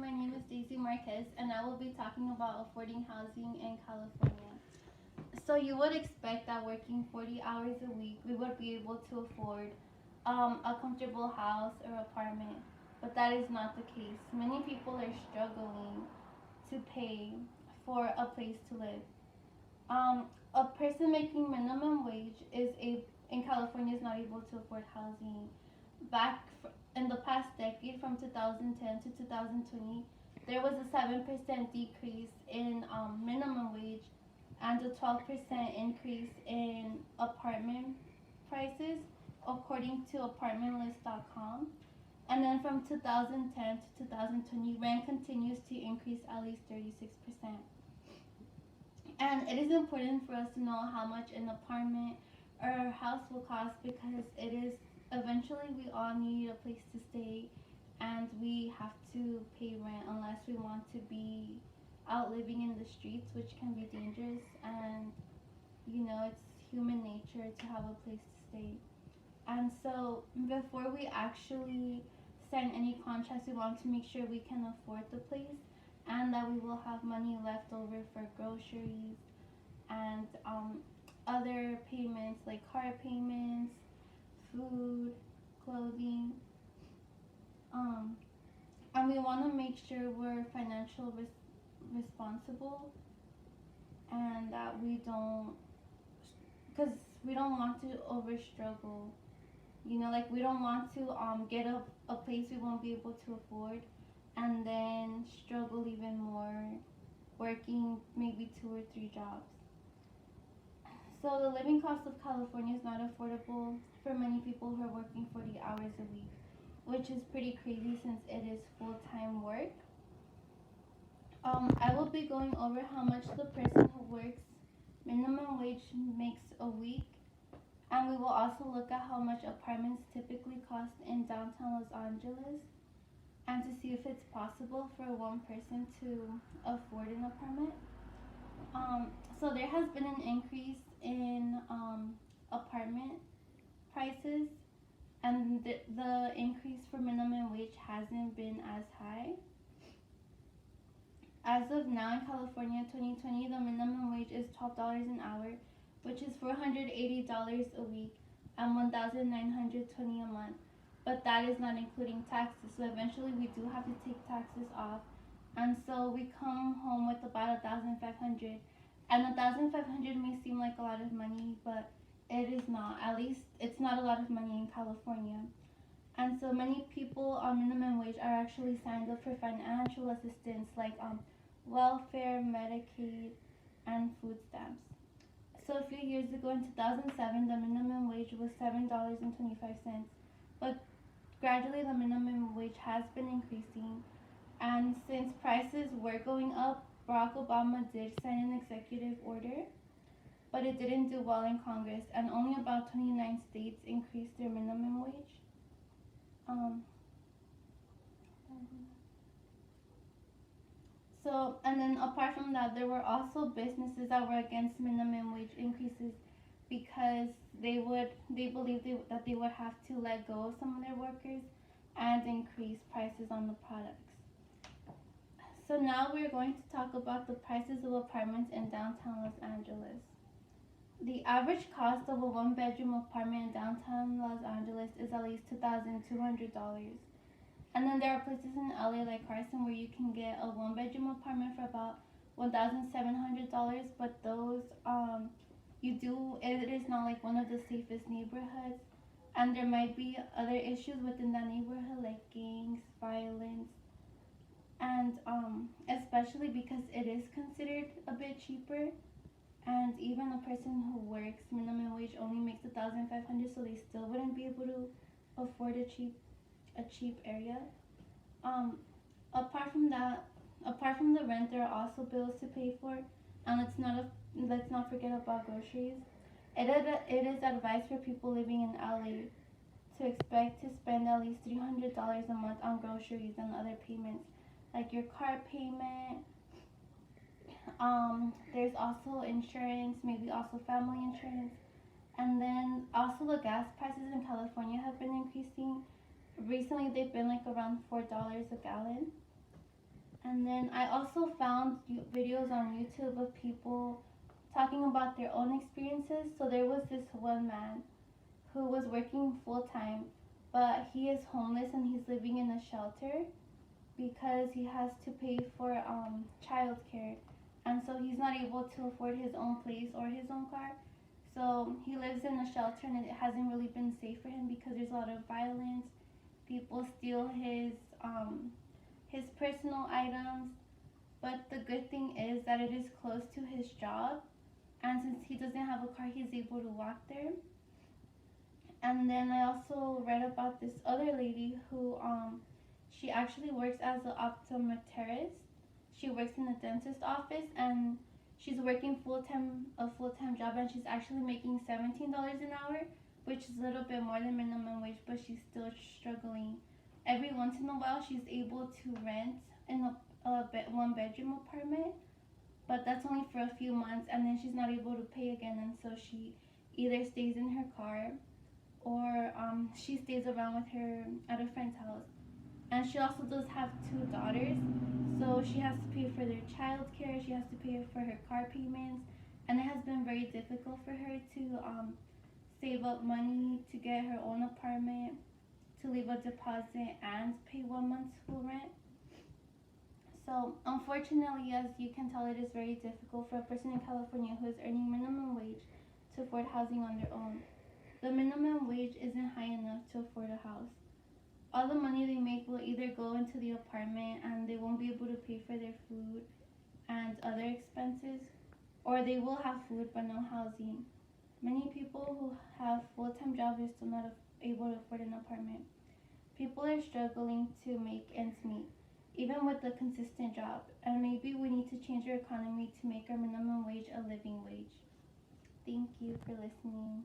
my name is Daisy Marquez, and I will be talking about affording housing in California. So you would expect that working 40 hours a week, we would be able to afford a comfortable house or apartment, but that is not the case. Many people are struggling to pay for a place to live. A person making minimum wage in California is not able to afford housing. In the past decade, from 2010 to 2020, there was a 7% decrease in minimum wage and a 12% increase in apartment prices, according to apartmentlist.com. And then from 2010 to 2020, rent continues to increase at least 36%. And it is important for us to know how much an apartment or house will cost, because it is eventually we all need a place to stay, and we have to pay rent unless we want to be out living in the streets, which can be dangerous. And it's human nature to have a place to stay. And so before we actually sign any contracts, we want to make sure we can afford the place and that we will have money left over for groceries and other payments like car payments, food, clothing. And we want to make sure we're financially responsible, and that because we don't want to over struggle. Like we don't want to get a place we won't be able to afford, and then struggle even more working maybe 2 or 3 jobs. So the living cost of California is not affordable for many people who are working 40 hours a week, which is pretty crazy since it is full-time work. I will be going over how much the person who works minimum wage makes a week, and we will also look at how much apartments typically cost in downtown Los Angeles, and to see if it's possible for one person to afford an apartment. So there has been an increase in apartment prices, and the increase for minimum wage hasn't been as high. As of now in California, 2020, the minimum wage is $12 an hour, which is $480 a week and $1,920 a month. But that is not including taxes. So eventually we do have to take taxes off, and so we come home with about 1,500. And 1,500 may seem like a lot of money, but it is not. At least it's not a lot of money in California. And so many people on minimum wage are actually signed up for financial assistance like welfare, Medicaid, and food stamps. So a few years ago in 2007, the minimum wage was $7.25, but gradually the minimum wage has been increasing. And since prices were going up, Barack Obama did sign an executive order, but it didn't do well in Congress, and only about 29 states increased their minimum wage. And then apart from that, there were also businesses that were against minimum wage increases, because they believed that they would have to let go of some of their workers and increase prices on the products. So now we're going to talk about the prices of apartments in downtown Los Angeles. The average cost of a one-bedroom apartment in downtown Los Angeles is at least $2,200. And then there are places in LA like Carson where you can get a one-bedroom apartment for about $1,700, but those it is not like one of the safest neighborhoods, and there might be other issues within that neighborhood like gangs, violence, and especially because it is considered a bit cheaper, and even a person who works minimum wage only makes $1,500, so they still wouldn't be able to afford a cheap area. Apart from that, apart from the rent, there are also bills to pay for, and let's not forget about groceries. It is advised for people living in LA to expect to spend at least $300 a month on groceries and other payments, like your car payment. There's also insurance, maybe also family insurance, and then also the gas prices in California have been increasing. Recently, they've been like around $4 a gallon. And then I also found videos on YouTube of people talking about their own experiences. So there was this one man who was working full time, but he is homeless and he's living in a shelter because he has to pay for childcare, and so he's not able to afford his own place or his own car. So he lives in a shelter, and it hasn't really been safe for him because there's a lot of violence. People steal his personal items, but the good thing is that it is close to his job, and since he doesn't have a car, he's able to walk there. And then I also read about this other lady who she actually works as an optometrist. She works in the dentist office, and she's working full time job, and she's actually making $17 an hour, which is a little bit more than minimum wage, but she's still struggling. Every once in a while, she's able to rent in a one bedroom apartment, but that's only for a few months, and then she's not able to pay again, and so she either stays in her car or she stays around with her at a friend's house. And she also does have two daughters, so she has to pay for their child care, she has to pay for her car payments, and it has been very difficult for her to save up money to get her own apartment, to leave a deposit, and pay 1 month's school rent. So, unfortunately, as you can tell, it is very difficult for a person in California who is earning minimum wage to afford housing on their own. The minimum wage isn't high enough to afford a house. All the money they make will either go into the apartment and they won't be able to pay for their food and other expenses, or they will have food but no housing. Many people who have full-time jobs are still not able to afford an apartment. People are struggling to make ends meet, even with a consistent job, and maybe we need to change our economy to make our minimum wage a living wage. Thank you for listening.